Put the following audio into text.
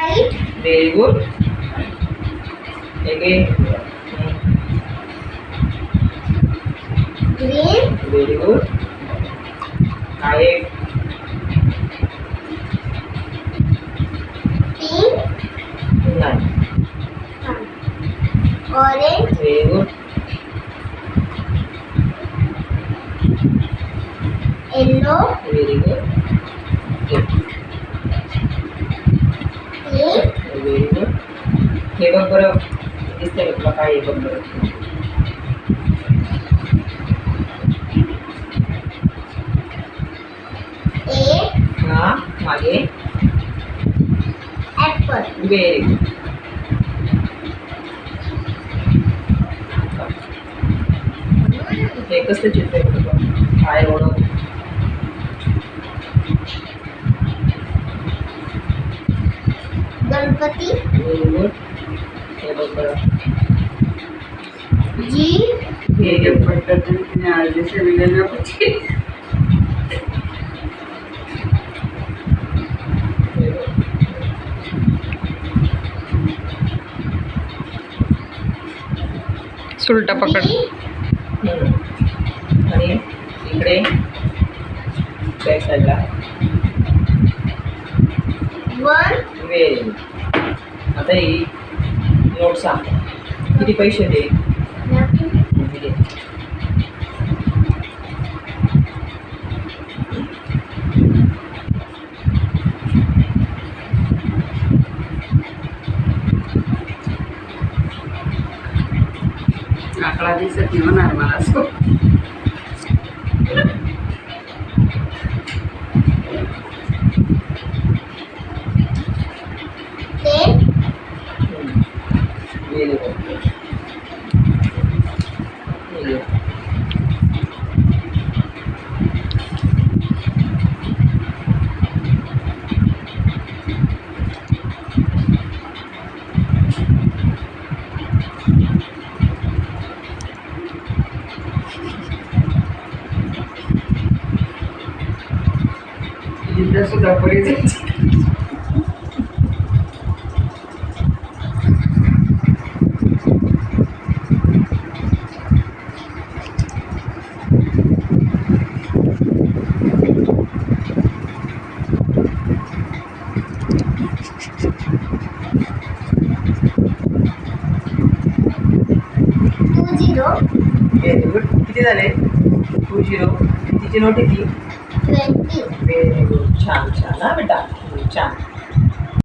White. Very good. Again. Green. Very good. White. Pink. Nine. Orange. Very good. Yellow. Very good. Good. Pink. Very good. हे बघ बरं दिसतंय का तुला काय आहे बघ बरं. A. हा मागे. Apple. Very good. हे कसं चित्र आहे बघ काय ओळख. गणपती. Very good. हे बघ बरं. G. हे पद्धतीने जैसे विलेज सुलटा पकड. B. आणि इकडे बॅक साईडला. 1. Very good. आता ही नोट सांग किती पैसे दे. दे. आकडा दिसत नाही होणार मला असं. Ten. Very good. Very good. इथं सुद्धा पुढे जायची. Two zero. Very good. किती झाले. 20. तिची नोट किती. 20. Very good. छान छान हा बेटा छान.